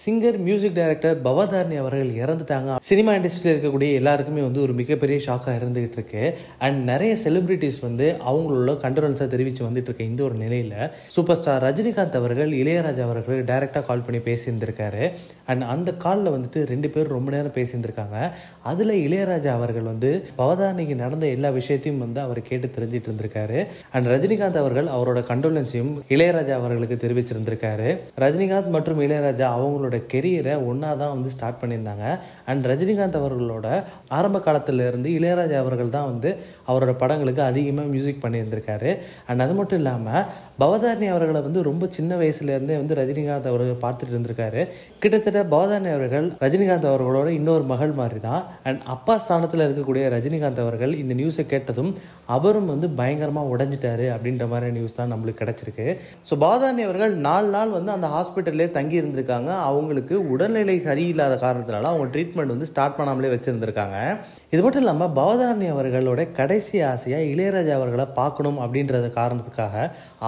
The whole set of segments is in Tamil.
சிங்கர் மியூசிக் டைரக்டர் பவதாரணி அவர்கள் இறந்துட்டாங்க. சினிமா இண்டஸ்ட்ரியில் இருக்கக்கூடிய எல்லாருக்குமே ஒரு மிகப்பெரிய ஷாக்காக இருந்துகிட்டு இருக்கு. அண்ட் நிறைய செலிபிரிட்டிஸ் அவங்களோட கண்டோலன்ஸை தெரிவித்து வந்துட்டு இருக்க இந்த ஒரு நிலையில் சூப்பர் ஸ்டார் ரஜினிகாந்த் அவர்கள் இளையராஜா அவர்கள் டைரக்டாக கால் பண்ணி பேசியிருந்திருக்காரு. அண்ட் அந்த காலில் ரெண்டு பேரும் ரொம்ப நேரம் பேசியிருந்திருக்காங்க. அதில் இளையராஜா அவர்கள் பவதாரணிக்கு நடந்த எல்லா விஷயத்தையும் அவர் கேட்டு தெரிஞ்சிட்டு இருந்திருக்காரு. அண்ட் ரஜினிகாந்த் அவர்கள் அவரோட கண்டோலன்ஸையும் இளையராஜா அவர்களுக்கு தெரிவிச்சிருந்திருக்காரு. ரஜினிகாந்த் மற்றும் இளையராஜா அவங்களோட கெரியரை ஒன்னா தான் ஸ்டார்ட் பண்ணியிருந்தாங்க. அண்ட் ரஜினிகாந்த் அவர்களோட ஆரம்ப காலத்துல இருந்து இளையராஜா அவர்கள் தான் அவரோட படங்களுக்கு அதிகமாக மியூசிக் பண்ணியிருந்திருக்காரு. அண்ட் அது மட்டும் இல்லாமல் பவதாரணி அவர்களை ரொம்ப சின்ன வயசுலேருந்தே ரஜினிகாந்த் அவர்கள் பார்த்துட்டு இருந்திருக்காரு. கிட்டத்தட்ட பவதாரணி அவர்கள் ரஜினிகாந்த் அவர்களோட இன்னொரு மகள் மாதிரி தான். அண்ட் அப்பா ஸ்தானத்தில் இருக்கக்கூடிய ரஜினிகாந்த் அவர்கள் இந்த நியூஸை கேட்டதும் அவரும் பயங்கரமாக உடைஞ்சிட்டாரு அப்படின்ற மாதிரி நியூஸ் தான் நம்மளுக்கு கிடைச்சிருக்கு. ஸோ பவதாரணி அவர்கள் 4 நாள் அந்த ஹாஸ்பிட்டல்லே தங்கி இருந்திருக்காங்க. அவங்களுக்கு உடல்நிலை சரியில்லாத காரணத்தினால அவங்க ட்ரீட்மெண்ட் ஸ்டார்ட் பண்ணாமலே வச்சிருந்திருக்காங்க. இது மட்டும் இல்லாமல் பவதாரணி அவர்களோட கடைசி ஆசையாக இளையராஜா அவர்களை பார்க்கணும் அப்படின்றது காரணத்துக்காக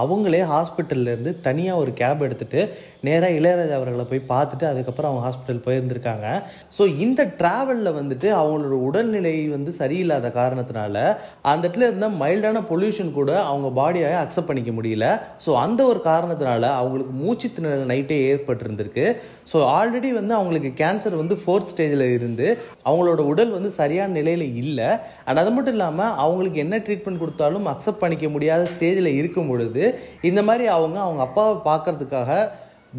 அவங்களே ஹாஸ்பிட்டல்லேருந்து தனியாக ஒரு கேப் எடுத்துகிட்டு நேராக இளையராஜா அவர்களை போய் பார்த்துட்டு அதுக்கப்புறம் அவங்க ஹாஸ்பிட்டல் போயிருந்திருக்காங்க. ஸோ இந்த ட்ராவலில் அவங்களோட உடல்நிலை சரியில்லாத காரணத்தினால அந்த இடத்துல இருந்த மைல்டான பொல்யூஷன் கூட அவங்க பாடியை அக்செப்ட் பண்ணிக்க முடியல. ஸோ அந்த ஒரு காரணத்தினால அவங்களுக்கு மூச்சு திணறல் நைட்டே ஏற்பட்டிருந்திருக்கு. ஸோ ஆல்ரெடி அவங்களுக்கு கேன்சர் 4th ஸ்டேஜில் இருந்து அவங்களோட உடல் சரியான நிலையில் இல்லை. அண்ட் அது மட்டும் இல்லாமல் அவங்களுக்கு என்ன ட்ரீட்மெண்ட் கொடுத்தாலும் அக்செப்ட் பண்ணிக்க முடியாத ஸ்டேஜில் இருக்கும் பொழுது இந்த மாதிரி அவங்க அப்பாவை பார்க்கறதுக்காக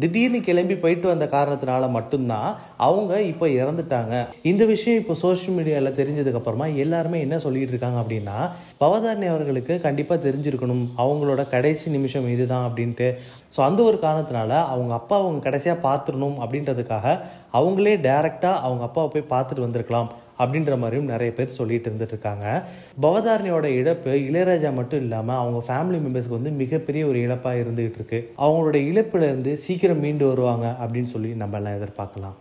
திடீர்னு கிளம்பி போயிட்டு வந்த காரணத்தினால மட்டும்தான் அவங்க இப்போ இறந்துட்டாங்க. இந்த விஷயம் இப்போ சோஷியல் மீடியாவில் தெரிஞ்சதுக்கு அப்புறமா எல்லாருமே என்ன சொல்லிட்டு இருக்காங்க அப்படின்னா, பவதாரணி அவர்களுக்கு கண்டிப்பாக தெரிஞ்சிருக்கணும் அவங்களோட கடைசி நிமிஷம் இதுதான் அப்படின்ட்டு. ஸோ அந்த ஒரு காரணத்தினால அவங்க அப்பா அவங்க கடைசியாக பார்த்துடணும் அப்படின்றதுக்காக அவங்களே டைரெக்டாக அவங்க அப்பாவை போய் பார்த்துட்டு வந்திருக்கலாம் அப்படின்ற மாதிரியும் நிறைய பேர் சொல்லிட்டு இருந்துட்டு இருக்காங்க. பவதாரணியோட இழப்பு இளையராஜா மட்டும் இல்லாமல் அவங்க ஃபேமிலி மெம்பர்ஸ்க்கு மிகப்பெரிய ஒரு இழப்பாக இருந்துகிட்டு இருக்கு. அவங்களோட இழப்புல இருந்து சீக்கிரம் மீண்டு வருவாங்க அப்படின்னு சொல்லி நம்ம எல்லாம் எதிர்பார்க்கலாம்.